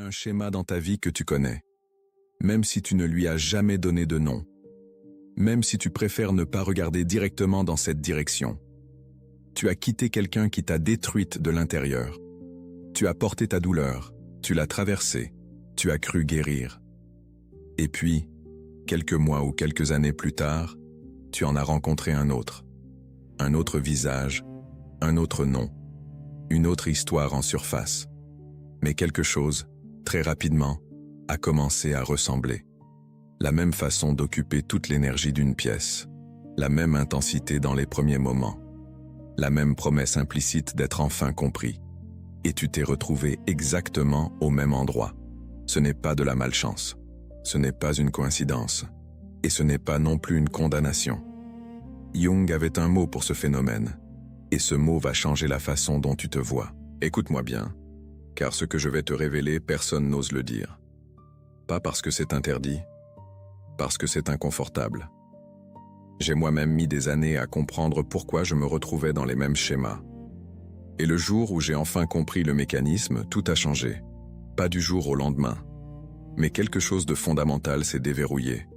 un schéma dans ta vie que tu connais, même si tu ne lui as jamais donné de nom, même si tu préfères ne pas regarder directement dans cette direction. Tu as quitté quelqu'un qui t'a détruite de l'intérieur. Tu as porté ta douleur, tu l'as traversée, tu as cru guérir. Et puis, quelques mois ou quelques années plus tard, tu en as rencontré un autre visage, un autre nom, une autre histoire en surface. Mais quelque chose, très rapidement, a commencé à ressembler. La même façon d'occuper toute l'énergie d'une pièce, la même intensité dans les premiers moments, la même promesse implicite d'être enfin compris. Et tu t'es retrouvé exactement au même endroit. Ce n'est pas de la malchance, ce n'est pas une coïncidence, et ce n'est pas non plus une condamnation. Jung avait un mot pour ce phénomène, et ce mot va changer la façon dont tu te vois. Écoute-moi bien, car ce que je vais te révéler, personne n'ose le dire. Pas parce que c'est interdit, parce que c'est inconfortable. J'ai moi-même mis des années à comprendre pourquoi je me retrouvais dans les mêmes schémas. Et le jour où j'ai enfin compris le mécanisme, tout a changé. Pas du jour au lendemain. Mais quelque chose de fondamental s'est déverrouillé.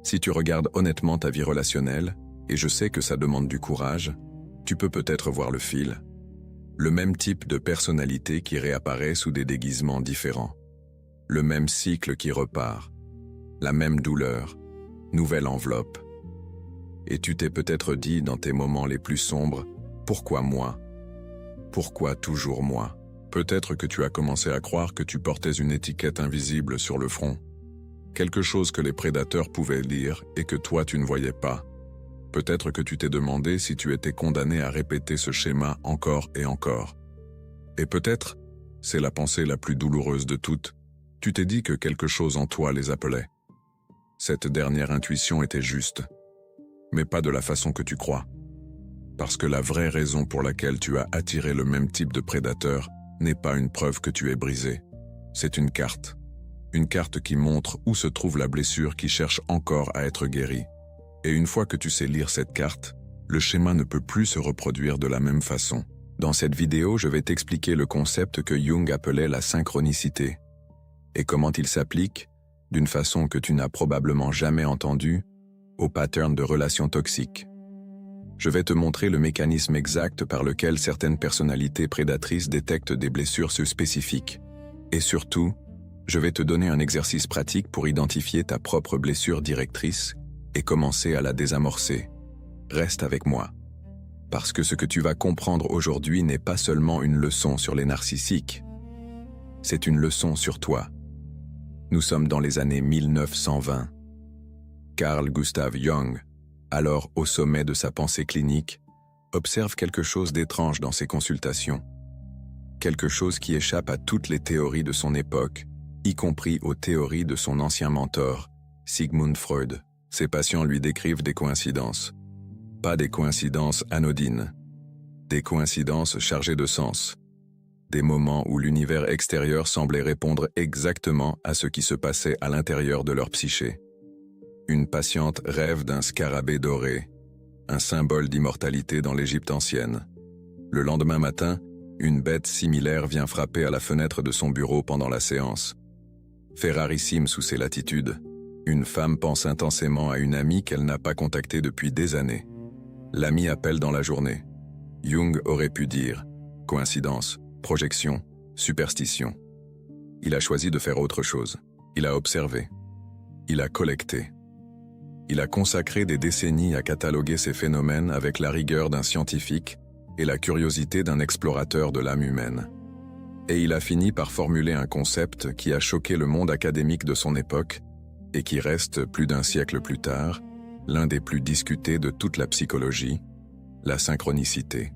Si tu regardes honnêtement ta vie relationnelle, et je sais que ça demande du courage, tu peux peut-être voir le fil. Le même type de personnalité qui réapparaît sous des déguisements différents. Le même cycle qui repart. La même douleur. Nouvelle enveloppe. Et tu t'es peut-être dit dans tes moments les plus sombres, « Pourquoi moi ? Pourquoi toujours moi ?» Peut-être que tu as commencé à croire que tu portais une étiquette invisible sur le front. Quelque chose que les prédateurs pouvaient lire et que toi tu ne voyais pas. Peut-être que tu t'es demandé si tu étais condamné à répéter ce schéma encore et encore. Et peut-être, c'est la pensée la plus douloureuse de toutes, tu t'es dit que quelque chose en toi les appelait. Cette dernière intuition était juste, mais pas de la façon que tu crois. Parce que la vraie raison pour laquelle tu as attiré le même type de prédateur n'est pas une preuve que tu es brisé. C'est une carte. Une carte qui montre où se trouve la blessure qui cherche encore à être guérie. Et une fois que tu sais lire cette carte, le schéma ne peut plus se reproduire de la même façon. Dans cette vidéo, je vais t'expliquer le concept que Jung appelait la synchronicité. Et comment il s'applique, d'une façon que tu n'as probablement jamais entendue, au pattern de relations toxiques. Je vais te montrer le mécanisme exact par lequel certaines personnalités prédatrices détectent des blessures spécifiques. Et surtout, je vais te donner un exercice pratique pour identifier ta propre blessure directrice et commencer à la désamorcer. Reste avec moi. Parce que ce que tu vas comprendre aujourd'hui n'est pas seulement une leçon sur les narcissiques. C'est une leçon sur toi. Nous sommes dans les années 1920. Carl Gustav Jung, alors au sommet de sa pensée clinique, observe quelque chose d'étrange dans ses consultations. Quelque chose qui échappe à toutes les théories de son époque, y compris aux théories de son ancien mentor, Sigmund Freud. Ses patients lui décrivent des coïncidences. Pas des coïncidences anodines. Des coïncidences chargées de sens. Des moments où l'univers extérieur semblait répondre exactement à ce qui se passait à l'intérieur de leur psyché. Une patiente rêve d'un scarabée doré, un symbole d'immortalité dans l'Égypte ancienne. Le lendemain matin, une bête similaire vient frapper à la fenêtre de son bureau pendant la séance. Fait rarissime sous ces latitudes, une femme pense intensément à une amie qu'elle n'a pas contactée depuis des années. L'amie appelle dans la journée. Jung aurait pu dire « coïncidence, projection, superstition ». Il a choisi de faire autre chose. Il a observé. Il a collecté. Il a consacré des décennies à cataloguer ces phénomènes avec la rigueur d'un scientifique et la curiosité d'un explorateur de l'âme humaine. Et il a fini par formuler un concept qui a choqué le monde académique de son époque et qui reste, plus d'un siècle plus tard, l'un des plus discutés de toute la psychologie, la synchronicité.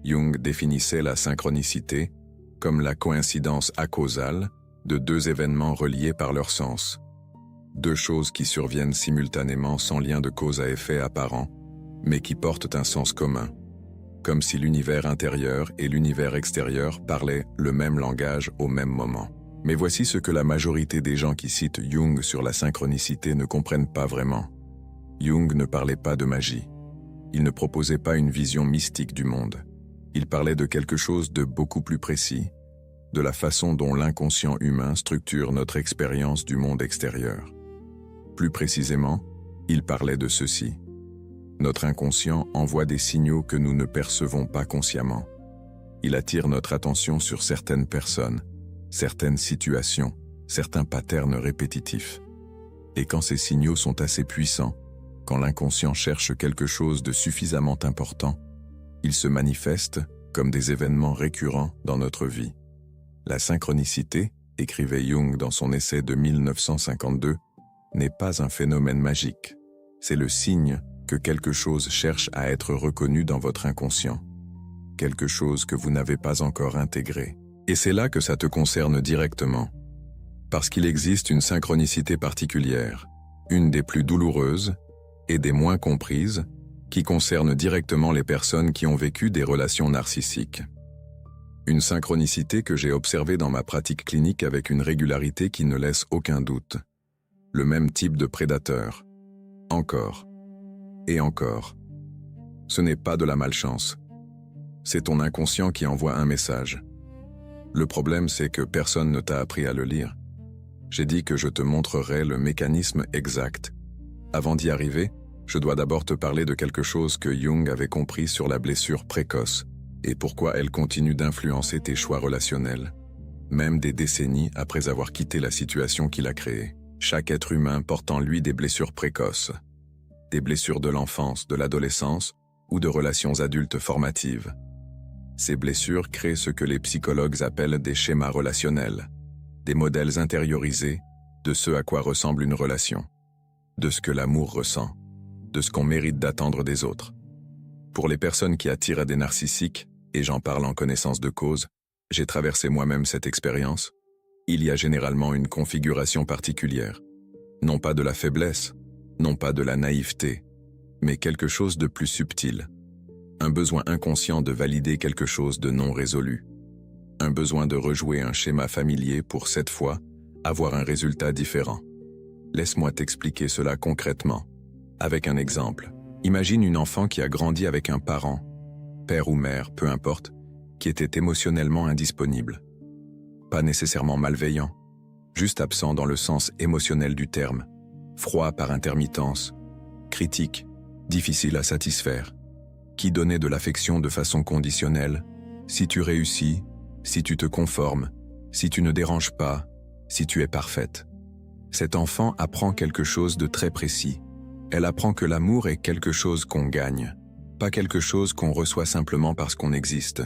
Jung définissait la synchronicité comme la coïncidence acausale de deux événements reliés par leur sens. Deux choses qui surviennent simultanément sans lien de cause à effet apparent, mais qui portent un sens commun. Comme si l'univers intérieur et l'univers extérieur parlaient le même langage au même moment. Mais voici ce que la majorité des gens qui citent Jung sur la synchronicité ne comprennent pas vraiment. Jung ne parlait pas de magie. Il ne proposait pas une vision mystique du monde. Il parlait de quelque chose de beaucoup plus précis, de la façon dont l'inconscient humain structure notre expérience du monde extérieur. Plus précisément, il parlait de ceci. Notre inconscient envoie des signaux que nous ne percevons pas consciemment. Il attire notre attention sur certaines personnes, certaines situations, certains patterns répétitifs. Et quand ces signaux sont assez puissants, quand l'inconscient cherche quelque chose de suffisamment important, ils se manifestent comme des événements récurrents dans notre vie. La synchronicité, écrivait Jung dans son essai de 1952, n'est pas un phénomène magique. C'est le signe que quelque chose cherche à être reconnu dans votre inconscient. Quelque chose que vous n'avez pas encore intégré. Et c'est là que ça te concerne directement. Parce qu'il existe une synchronicité particulière, une des plus douloureuses et des moins comprises, qui concerne directement les personnes qui ont vécu des relations narcissiques. Une synchronicité que j'ai observée dans ma pratique clinique avec une régularité qui ne laisse aucun doute. Le même type de prédateur. Encore. Et encore. Ce n'est pas de la malchance. C'est ton inconscient qui envoie un message. Le problème, c'est que personne ne t'a appris à le lire. J'ai dit que je te montrerai le mécanisme exact. Avant d'y arriver, je dois d'abord te parler de quelque chose que Jung avait compris sur la blessure précoce et pourquoi elle continue d'influencer tes choix relationnels, même des décennies après avoir quitté la situation qu'il a créée. Chaque être humain porte en lui des blessures précoces, des blessures de l'enfance, de l'adolescence ou de relations adultes formatives. Ces blessures créent ce que les psychologues appellent des schémas relationnels, des modèles intériorisés de ce à quoi ressemble une relation, de ce que l'amour ressent, de ce qu'on mérite d'attendre des autres. Pour les personnes qui attirent à des narcissiques, et j'en parle en connaissance de cause, j'ai traversé moi-même cette expérience, il y a généralement une configuration particulière. Non pas de la faiblesse, non pas de la naïveté, mais quelque chose de plus subtil. Un besoin inconscient de valider quelque chose de non résolu. Un besoin de rejouer un schéma familier pour cette fois avoir un résultat différent. Laisse-moi t'expliquer cela concrètement. Avec un exemple, imagine une enfant qui a grandi avec un parent, père ou mère, peu importe, qui était émotionnellement indisponible. Pas nécessairement malveillant, juste absent dans le sens émotionnel du terme, froid par intermittence, critique, difficile à satisfaire, qui donnait de l'affection de façon conditionnelle, si tu réussis, si tu te conformes, si tu ne déranges pas, si tu es parfaite. Cet enfant apprend quelque chose de très précis. Elle apprend que l'amour est quelque chose qu'on gagne, pas quelque chose qu'on reçoit simplement parce qu'on existe.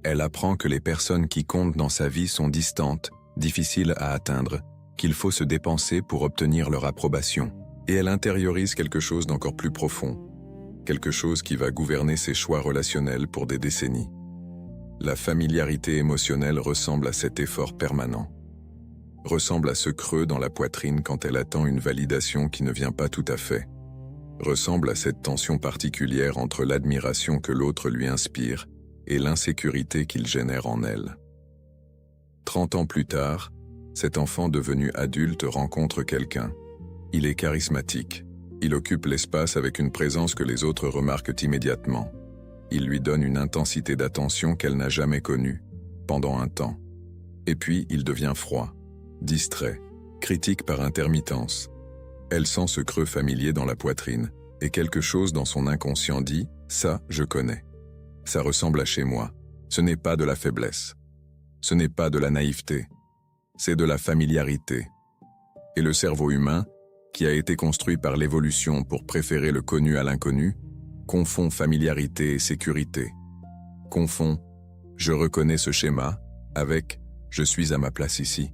Elle apprend que les personnes qui comptent dans sa vie sont distantes, difficiles à atteindre, qu'il faut se dépenser pour obtenir leur approbation. Et elle intériorise quelque chose d'encore plus profond, quelque chose qui va gouverner ses choix relationnels pour des décennies. La familiarité émotionnelle ressemble à cet effort permanent, ressemble à ce creux dans la poitrine quand elle attend une validation qui ne vient pas tout à fait, ressemble à cette tension particulière entre l'admiration que l'autre lui inspire et l'insécurité qu'il génère en elle. 30 ans plus tard, cet enfant devenu adulte rencontre quelqu'un. Il est charismatique. Il occupe l'espace avec une présence que les autres remarquent immédiatement. Il lui donne une intensité d'attention qu'elle n'a jamais connue, pendant un temps. Et puis, il devient froid, distrait, critique par intermittence. Elle sent ce creux familier dans la poitrine, et quelque chose dans son inconscient dit « ça, je connais ». Ça ressemble à chez moi. Ce n'est pas de la faiblesse. Ce n'est pas de la naïveté. C'est de la familiarité. Et le cerveau humain, qui a été construit par l'évolution pour préférer le connu à l'inconnu, confond familiarité et sécurité. Confond « je reconnais ce schéma » avec « je suis à ma place ici ».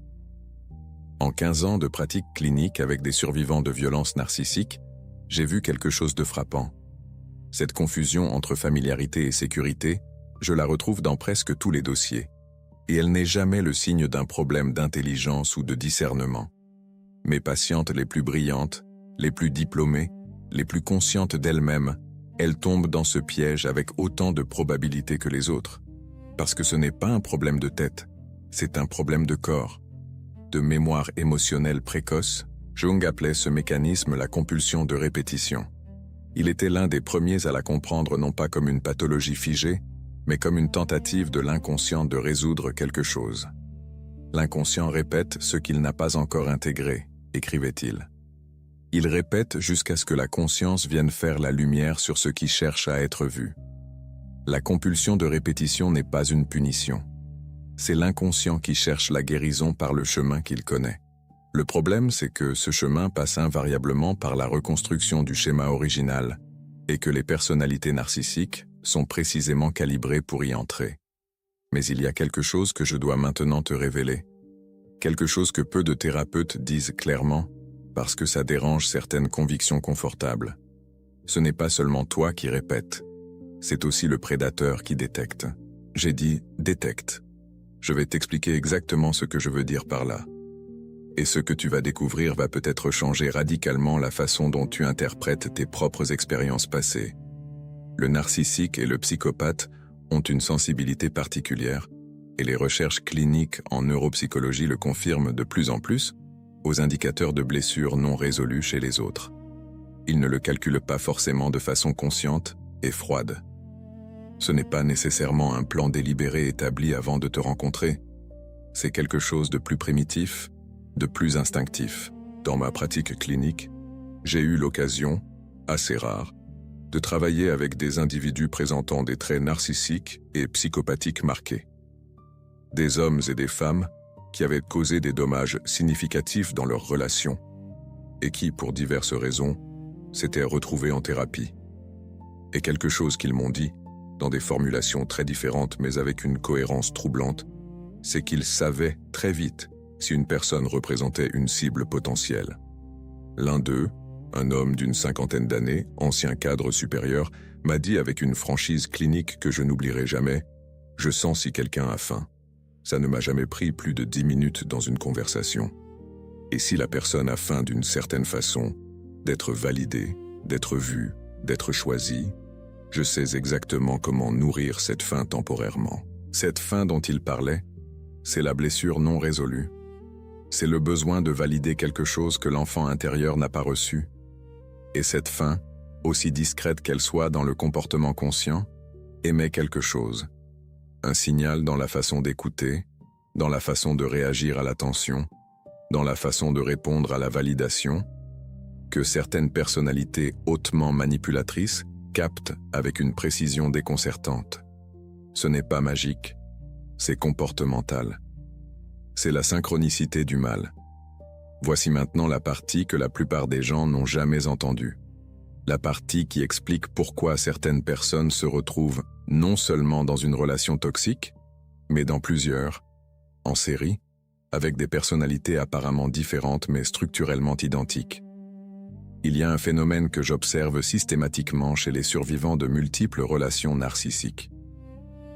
En 15 ans de pratique clinique avec des survivants de violences narcissiques, j'ai vu quelque chose de frappant. Cette confusion entre familiarité et sécurité, je la retrouve dans presque tous les dossiers. Et elle n'est jamais le signe d'un problème d'intelligence ou de discernement. Mes patientes les plus brillantes, les plus diplômées, les plus conscientes d'elles-mêmes, elles tombent dans ce piège avec autant de probabilité que les autres. Parce que ce n'est pas un problème de tête, c'est un problème de corps. De mémoire émotionnelle précoce, Jung appelait ce mécanisme la compulsion de répétition. Il était l'un des premiers à la comprendre non pas comme une pathologie figée, mais comme une tentative de l'inconscient de résoudre quelque chose. L'inconscient répète ce qu'il n'a pas encore intégré, écrivait-il. Il répète jusqu'à ce que la conscience vienne faire la lumière sur ce qui cherche à être vu. La compulsion de répétition n'est pas une punition. C'est l'inconscient qui cherche la guérison par le chemin qu'il connaît. Le problème, c'est que ce chemin passe invariablement par la reconstruction du schéma original et que les personnalités narcissiques sont précisément calibrées pour y entrer. Mais il y a quelque chose que je dois maintenant te révéler. Quelque chose que peu de thérapeutes disent clairement parce que ça dérange certaines convictions confortables. Ce n'est pas seulement toi qui répètes, c'est aussi le prédateur qui détecte. J'ai dit « détecte ». Je vais t'expliquer exactement ce que je veux dire par là. Et ce que tu vas découvrir va peut-être changer radicalement la façon dont tu interprètes tes propres expériences passées. Le narcissique et le psychopathe ont une sensibilité particulière, et les recherches cliniques en neuropsychologie le confirment de plus en plus, aux indicateurs de blessures non résolues chez les autres. Ils ne le calculent pas forcément de façon consciente et froide. Ce n'est pas nécessairement un plan délibéré établi avant de te rencontrer. C'est quelque chose de plus primitif, de plus instinctif. Dans ma pratique clinique, j'ai eu l'occasion, assez rare, de travailler avec des individus présentant des traits narcissiques et psychopathiques marqués. Des hommes et des femmes qui avaient causé des dommages significatifs dans leurs relations et qui, pour diverses raisons, s'étaient retrouvés en thérapie. Et quelque chose qu'ils m'ont dit, dans des formulations très différentes mais avec une cohérence troublante, c'est qu'ils savaient très vite si une personne représentait une cible potentielle. L'un d'eux, un homme d'une 50aine d'années, ancien cadre supérieur, m'a dit avec une franchise clinique que je n'oublierai jamais « Je sens si quelqu'un a faim ». Ça ne m'a jamais pris plus de 10 minutes dans une conversation. Et si la personne a faim d'une certaine façon, d'être validée, d'être vue, d'être choisie, je sais exactement comment nourrir cette faim temporairement. Cette faim dont il parlait, c'est la blessure non résolue. C'est le besoin de valider quelque chose que l'enfant intérieur n'a pas reçu. Et cette faim, aussi discrète qu'elle soit dans le comportement conscient, émet quelque chose. Un signal dans la façon d'écouter, dans la façon de réagir à l'attention, dans la façon de répondre à la validation, que certaines personnalités hautement manipulatrices captent avec une précision déconcertante. Ce n'est pas magique, c'est comportemental. C'est la synchronicité du mal. Voici maintenant la partie que la plupart des gens n'ont jamais entendue. La partie qui explique pourquoi certaines personnes se retrouvent non seulement dans une relation toxique, mais dans plusieurs, en série, avec des personnalités apparemment différentes mais structurellement identiques. Il y a un phénomène que j'observe systématiquement chez les survivants de multiples relations narcissiques.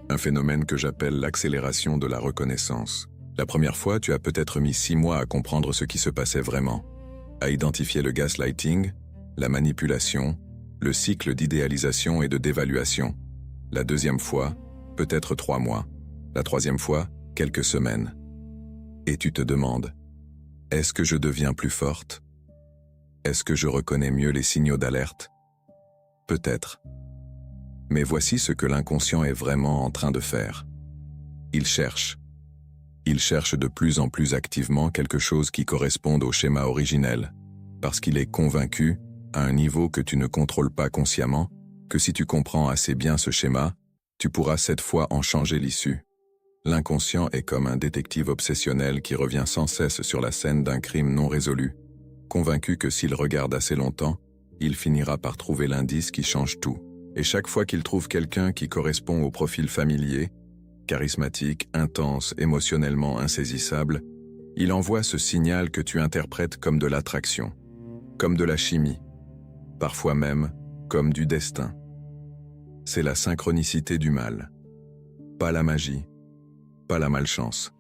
Un phénomène que j'appelle l'accélération de la reconnaissance. La première fois, tu as peut-être mis 6 mois à comprendre ce qui se passait vraiment, à identifier le gaslighting, la manipulation, le cycle d'idéalisation et de dévaluation. La deuxième fois, peut-être 3 mois. La troisième fois, quelques semaines. Et tu te demandes, est-ce que je deviens plus forte? Est-ce que je reconnais mieux les signaux d'alerte? Peut-être. Mais voici ce que l'inconscient est vraiment en train de faire. Il cherche. Il cherche de plus en plus activement quelque chose qui corresponde au schéma originel, parce qu'il est convaincu, à un niveau que tu ne contrôles pas consciemment, que si tu comprends assez bien ce schéma, tu pourras cette fois en changer l'issue. L'inconscient est comme un détective obsessionnel qui revient sans cesse sur la scène d'un crime non résolu, convaincu que s'il regarde assez longtemps, il finira par trouver l'indice qui change tout. Et chaque fois qu'il trouve quelqu'un qui correspond au profil familier, charismatique, intense, émotionnellement insaisissable, il envoie ce signal que tu interprètes comme de l'attraction, comme de la chimie, parfois même comme du destin. C'est la synchronicité du mal, pas la magie, pas la malchance.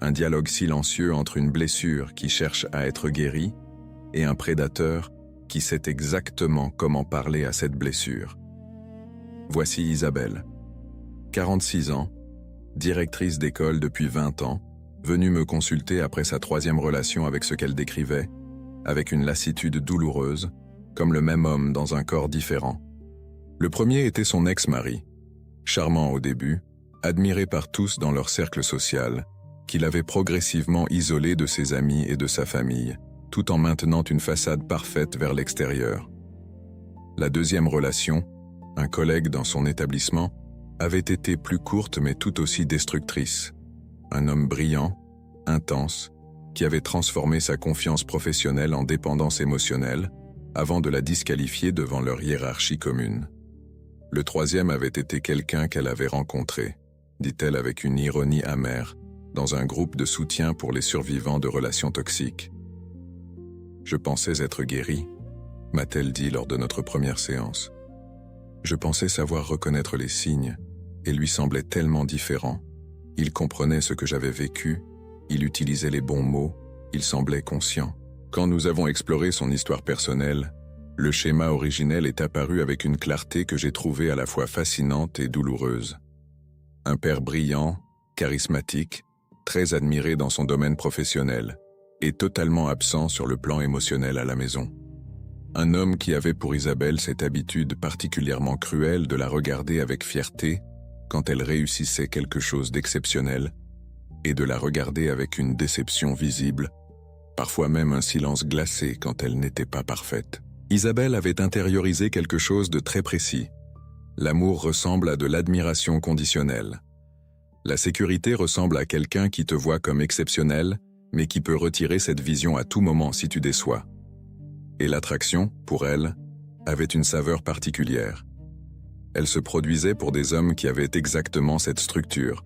Un dialogue silencieux entre une blessure qui cherche à être guérie et un prédateur qui sait exactement comment parler à cette blessure. Voici Isabelle, 46 ans, directrice d'école depuis 20 ans, venue me consulter après sa 3e relation avec ce qu'elle décrivait, avec une lassitude douloureuse, comme le même homme dans un corps différent. Le premier était son ex-mari. Charmant au début, admiré par tous dans leur cercle social, qu'il avait progressivement isolé de ses amis et de sa famille, tout en maintenant une façade parfaite vers l'extérieur. La deuxième relation, un collègue dans son établissement, avait été plus courte mais tout aussi destructrice. Un homme brillant, intense, qui avait transformé sa confiance professionnelle en dépendance émotionnelle avant de la disqualifier devant leur hiérarchie commune. Le troisième avait été quelqu'un qu'elle avait rencontré, dit-elle avec une ironie amère, dans un groupe de soutien pour les survivants de relations toxiques. « Je pensais être guérie », m'a-t-elle dit lors de notre première séance. Je pensais savoir reconnaître les signes, et lui semblait tellement différent. Il comprenait ce que j'avais vécu, il utilisait les bons mots, il semblait conscient. Quand nous avons exploré son histoire personnelle, le schéma originel est apparu avec une clarté que j'ai trouvée à la fois fascinante et douloureuse. Un père brillant, charismatique, très admiré dans son domaine professionnel, et totalement absent sur le plan émotionnel à la maison. Un homme qui avait pour Isabelle cette habitude particulièrement cruelle de la regarder avec fierté quand elle réussissait quelque chose d'exceptionnel, et de la regarder avec une déception visible, parfois même un silence glacé quand elle n'était pas parfaite. Isabelle avait intériorisé quelque chose de très précis. L'amour ressemble à de l'admiration conditionnelle. La sécurité ressemble à quelqu'un qui te voit comme exceptionnel, mais qui peut retirer cette vision à tout moment si tu déçois. Et l'attraction, pour elle, avait une saveur particulière. Elle se produisait pour des hommes qui avaient exactement cette structure,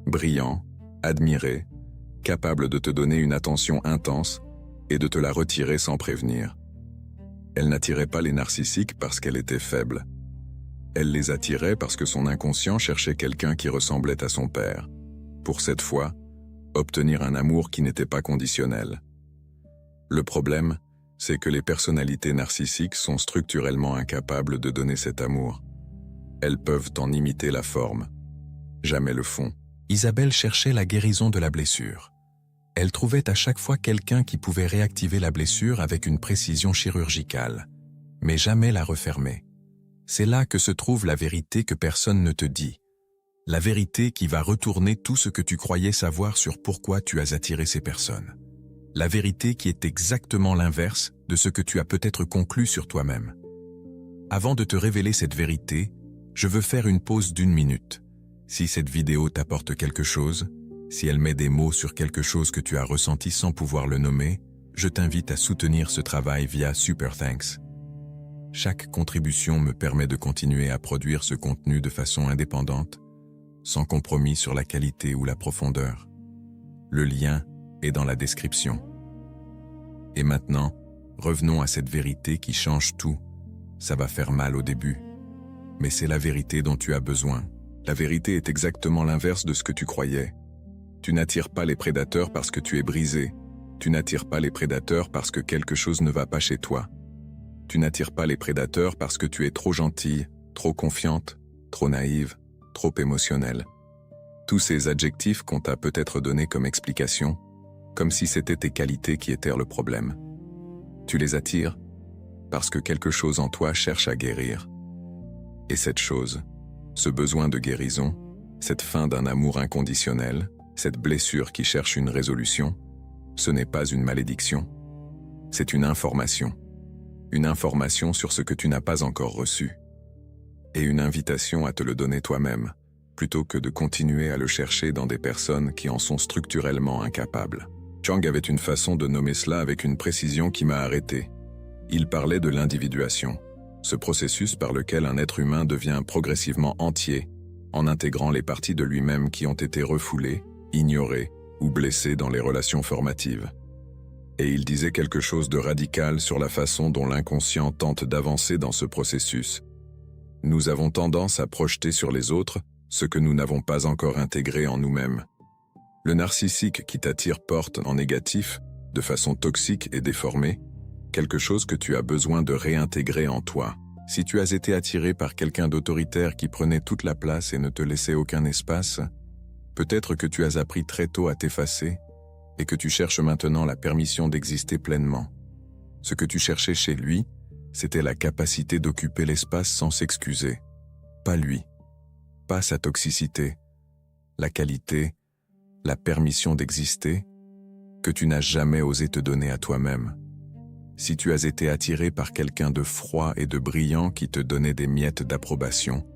brillants, admirés, capables de te donner une attention intense et de te la retirer sans prévenir. Elle n'attirait pas les narcissiques parce qu'elle était faible. Elle les attirait parce que son inconscient cherchait quelqu'un qui ressemblait à son père. Pour cette fois, obtenir un amour qui n'était pas conditionnel. Le problème, c'est que les personnalités narcissiques sont structurellement incapables de donner cet amour. Elles peuvent en imiter la forme, jamais le fond. Isabelle cherchait la guérison de la blessure. Elle trouvait à chaque fois quelqu'un qui pouvait réactiver la blessure avec une précision chirurgicale, mais jamais la refermer. C'est là que se trouve la vérité que personne ne te dit. La vérité qui va retourner tout ce que tu croyais savoir sur pourquoi tu as attiré ces personnes. La vérité qui est exactement l'inverse de ce que tu as peut-être conclu sur toi-même. Avant de te révéler cette vérité, je veux faire une pause d'1 minute. Si cette vidéo t'apporte quelque chose, si elle met des mots sur quelque chose que tu as ressenti sans pouvoir le nommer, je t'invite à soutenir ce travail via Super Thanks. Chaque contribution me permet de continuer à produire ce contenu de façon indépendante, sans compromis sur la qualité ou la profondeur. Le lien est dans la description. Et maintenant, revenons à cette vérité qui change tout. Ça va faire mal au début, mais c'est la vérité dont tu as besoin. La vérité est exactement l'inverse de ce que tu croyais. Tu n'attires pas les prédateurs parce que tu es brisé. Tu n'attires pas les prédateurs parce que quelque chose ne va pas chez toi. Tu n'attires pas les prédateurs parce que tu es trop gentille, trop confiante, trop naïve, trop émotionnelle. Tous ces adjectifs qu'on t'a peut-être donnés comme explication, comme si c'était tes qualités qui étaient le problème. Tu les attires parce que quelque chose en toi cherche à guérir. Et cette chose, ce besoin de guérison, cette fin d'un amour inconditionnel, cette blessure qui cherche une résolution, ce n'est pas une malédiction. C'est une information. Une information sur ce que tu n'as pas encore reçu. Et une invitation à te le donner toi-même, plutôt que de continuer à le chercher dans des personnes qui en sont structurellement incapables. Chang avait une façon de nommer cela avec une précision qui m'a arrêté. Il parlait de l'individuation, ce processus par lequel un être humain devient progressivement entier, en intégrant les parties de lui-même qui ont été refoulées, ignorées ou blessées dans les relations formatives. Et il disait quelque chose de radical sur la façon dont l'inconscient tente d'avancer dans ce processus. Nous avons tendance à projeter sur les autres ce que nous n'avons pas encore intégré en nous-mêmes. Le narcissique qui t'attire porte en négatif, de façon toxique et déformée, quelque chose que tu as besoin de réintégrer en toi. Si tu as été attiré par quelqu'un d'autoritaire qui prenait toute la place et ne te laissait aucun espace, peut-être que tu as appris très tôt à t'effacer et que tu cherches maintenant la permission d'exister pleinement. Ce que tu cherchais chez lui, c'était la capacité d'occuper l'espace sans s'excuser. Pas lui. pas sa toxicité, la qualité, la permission d'exister, que tu n'as jamais osé te donner à toi-même. Si tu as été attiré par quelqu'un de froid et de brillant qui te donnait des miettes d'approbation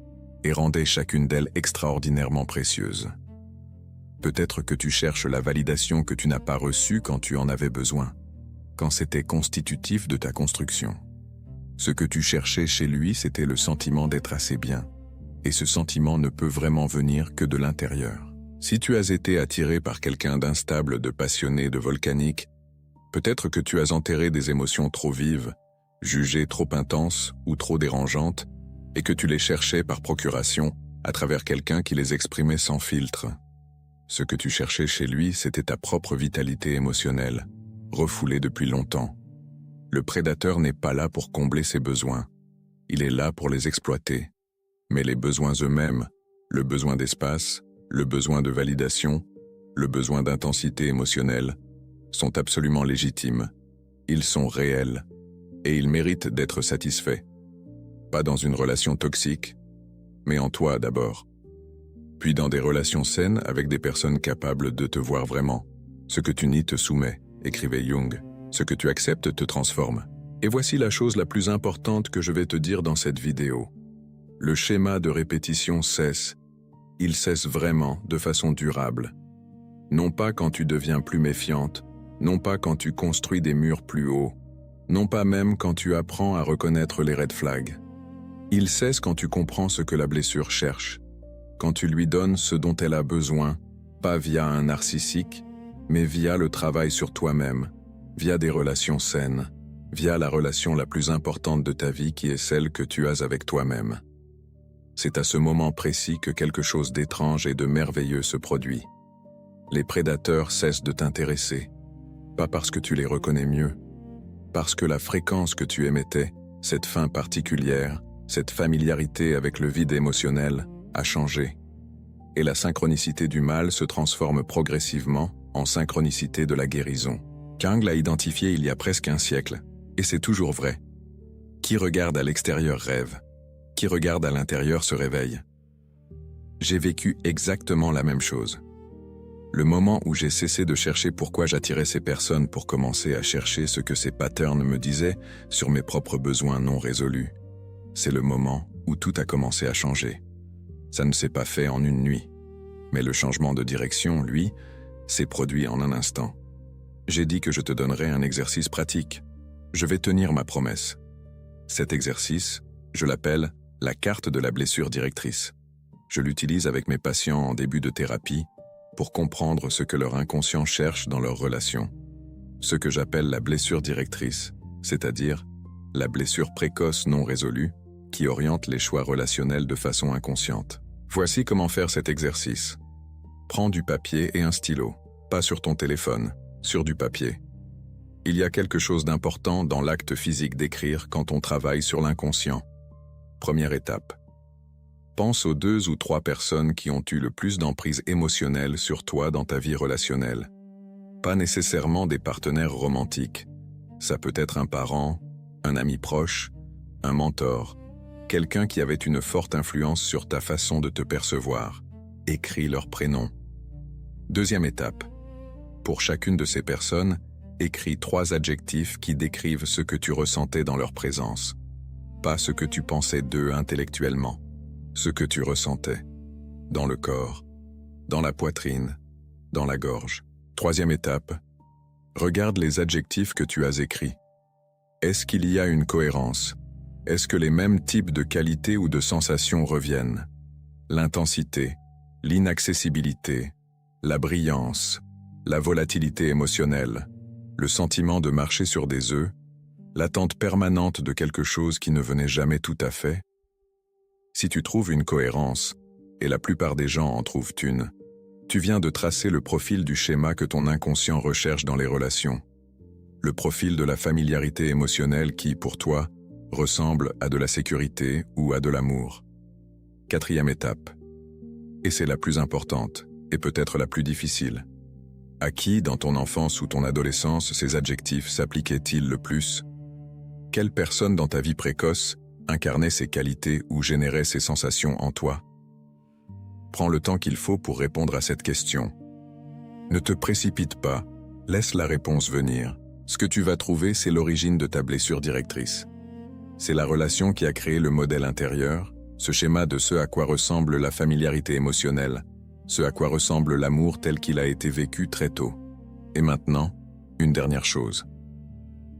et rendait chacune d'elles extraordinairement précieuse. Peut-être que tu cherches la validation que tu n'as pas reçue quand tu en avais besoin, quand c'était constitutif de ta construction. Ce que tu cherchais chez lui, c'était le sentiment d'être assez bien. Et ce sentiment ne peut vraiment venir que de l'intérieur. Si tu as été attiré par quelqu'un d'instable, de passionné, de volcanique, peut-être que tu as enterré des émotions trop vives, jugées trop intenses ou trop dérangeantes, et que tu les cherchais par procuration à travers quelqu'un qui les exprimait sans filtre. Ce que tu cherchais chez lui, c'était ta propre vitalité émotionnelle, refoulée depuis longtemps. Le prédateur n'est pas là pour combler ses besoins. Il est là pour les exploiter. Mais les besoins eux-mêmes, le besoin d'espace, le besoin de validation, le besoin d'intensité émotionnelle, sont absolument légitimes. Ils sont réels. Et ils méritent d'être satisfaits. Pas dans une relation toxique, mais en toi d'abord. Puis dans des relations saines avec des personnes capables de te voir vraiment. Ce que tu nies te soumet, écrivait Jung. Ce que tu acceptes te transforme. Et voici la chose la plus importante que je vais te dire dans cette vidéo. Le schéma de répétition cesse. Il cesse vraiment de façon durable. Non pas quand tu deviens plus méfiante, non pas quand tu construis des murs plus hauts, non pas même quand tu apprends à reconnaître les red flags. Il cesse quand tu comprends ce que la blessure cherche, quand tu lui donnes ce dont elle a besoin, pas via un narcissique, mais via le travail sur toi-même, via des relations saines, via la relation la plus importante de ta vie qui est celle que tu as avec toi-même. C'est à ce moment précis que quelque chose d'étrange et de merveilleux se produit. Les prédateurs cessent de t'intéresser, pas parce que tu les reconnais mieux, parce que la fréquence que tu émettais, cette faim particulière, cette familiarité avec le vide émotionnel, a changé. Et la synchronicité du mal se transforme progressivement en synchronicité de la guérison. Jung l'a identifié il y a presque un siècle, et c'est toujours vrai. Qui regarde à l'extérieur rêve. Qui regarde à l'intérieur se réveille. J'ai vécu exactement la même chose. Le moment où j'ai cessé de chercher pourquoi j'attirais ces personnes pour commencer à chercher ce que ces patterns me disaient sur mes propres besoins non résolus, c'est le moment où tout a commencé à changer. Ça ne s'est pas fait en une nuit. Mais le changement de direction, lui, s'est produit en un instant. J'ai dit que je te donnerais un exercice pratique. Je vais tenir ma promesse. Cet exercice, je l'appelle la carte de la blessure directrice. Je l'utilise avec mes patients en début de thérapie pour comprendre ce que leur inconscient cherche dans leur relation. Ce que j'appelle la blessure directrice, c'est-à-dire la blessure précoce non résolue qui oriente les choix relationnels de façon inconsciente. Voici comment faire cet exercice. Prends du papier et un stylo, pas sur ton téléphone, sur du papier. Il y a quelque chose d'important dans l'acte physique d'écrire quand on travaille sur l'inconscient. Première étape. Pense aux 2 ou 3 personnes qui ont eu le plus d'emprise émotionnelle sur toi dans ta vie relationnelle. Pas nécessairement des partenaires romantiques. Ça peut être un parent, un ami proche, un mentor, quelqu'un qui avait une forte influence sur ta façon de te percevoir. Écris leur prénom. Deuxième étape. Pour chacune de ces personnes, écris 3 adjectifs qui décrivent ce que tu ressentais dans leur présence. Pas ce que tu pensais d'eux intellectuellement, ce que tu ressentais. Dans le corps, dans la poitrine, dans la gorge. Troisième étape. Regarde les adjectifs que tu as écrits. Est-ce qu'il y a une cohérence? Est-ce que les mêmes types de qualités ou de sensations reviennent? L'intensité, l'inaccessibilité, la brillance, la volatilité émotionnelle, le sentiment de marcher sur des œufs, l'attente permanente de quelque chose qui ne venait jamais tout à fait. Si tu trouves une cohérence, et la plupart des gens en trouvent une, tu viens de tracer le profil du schéma que ton inconscient recherche dans les relations. Le profil de la familiarité émotionnelle qui, pour toi, ressemble à de la sécurité ou à de l'amour. Quatrième étape. Et c'est la plus importante, et peut-être la plus difficile. À qui, dans ton enfance ou ton adolescence, ces adjectifs s'appliquaient-ils le plus? Quelle personne dans ta vie précoce incarnait ces qualités ou générait ces sensations en toi? Prends le temps qu'il faut pour répondre à cette question. Ne te précipite pas, laisse la réponse venir. Ce que tu vas trouver, c'est l'origine de ta blessure directrice. C'est la relation qui a créé le modèle intérieur, ce schéma de ce à quoi ressemble la familiarité émotionnelle, ce à quoi ressemble l'amour tel qu'il a été vécu très tôt. Et maintenant, une dernière chose.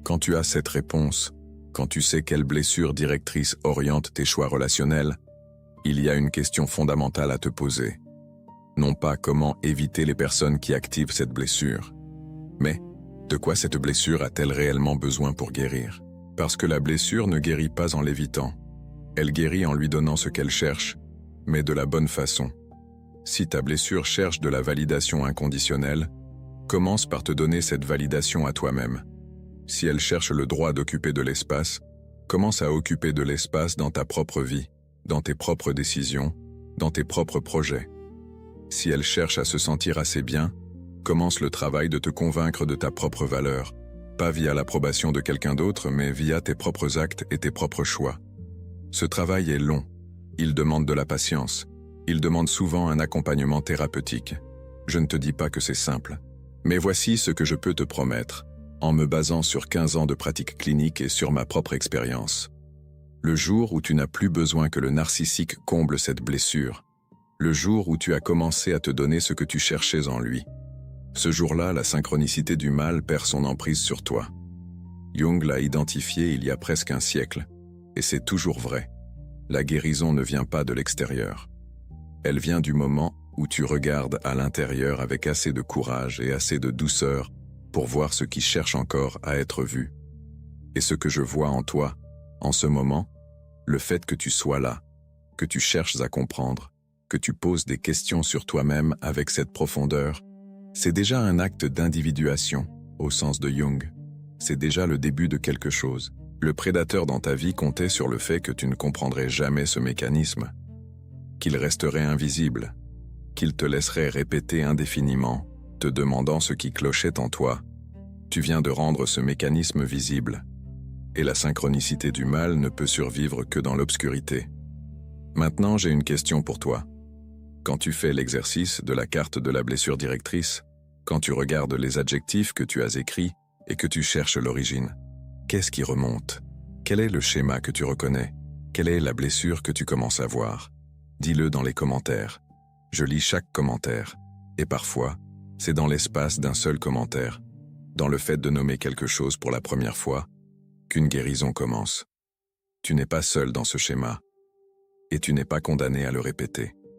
Quand tu as cette réponse, quand tu sais quelle blessure directrice oriente tes choix relationnels, il y a une question fondamentale à te poser. Non pas comment éviter les personnes qui activent cette blessure, mais de quoi cette blessure a-t-elle réellement besoin pour guérir? Parce que la blessure ne guérit pas en l'évitant. Elle guérit en lui donnant ce qu'elle cherche, mais de la bonne façon. Si ta blessure cherche de la validation inconditionnelle, commence par te donner cette validation à toi-même. Si elle cherche le droit d'occuper de l'espace, commence à occuper de l'espace dans ta propre vie, dans tes propres décisions, dans tes propres projets. Si elle cherche à se sentir assez bien, commence le travail de te convaincre de ta propre valeur, pas via l'approbation de quelqu'un d'autre, mais via tes propres actes et tes propres choix. Ce travail est long, il demande de la patience, il demande souvent un accompagnement thérapeutique. Je ne te dis pas que c'est simple, mais voici ce que je peux te promettre, en me basant sur 15 ans de pratique clinique et sur ma propre expérience. Le jour où tu n'as plus besoin que le narcissique comble cette blessure, le jour où tu as commencé à te donner ce que tu cherchais en lui, ce jour-là, la synchronicité du mal perd son emprise sur toi. Jung l'a identifié il y a presque un siècle, et c'est toujours vrai. La guérison ne vient pas de l'extérieur. Elle vient du moment où tu regardes à l'intérieur avec assez de courage et assez de douceur pour voir ce qui cherche encore à être vu. Et ce que je vois en toi, en ce moment, le fait que tu sois là, que tu cherches à comprendre, que tu poses des questions sur toi-même avec cette profondeur, c'est déjà un acte d'individuation, au sens de Jung. C'est déjà le début de quelque chose. Le prédateur dans ta vie comptait sur le fait que tu ne comprendrais jamais ce mécanisme, qu'il resterait invisible, qu'il te laisserait répéter indéfiniment, te demandant ce qui clochait en toi. Tu viens de rendre ce mécanisme visible. Et la synchronicité du mal ne peut survivre que dans l'obscurité. Maintenant, j'ai une question pour toi. Quand tu fais l'exercice de la carte de la blessure directrice, quand tu regardes les adjectifs que tu as écrits et que tu cherches l'origine, qu'est-ce qui remonte? Quel est le schéma que tu reconnais? Quelle est la blessure que tu commences à voir? Dis-le dans les commentaires. Je lis chaque commentaire. Et parfois, c'est dans l'espace d'un seul commentaire, dans le fait de nommer quelque chose pour la première fois, qu'une guérison commence. Tu n'es pas seul dans ce schéma, et tu n'es pas condamné à le répéter.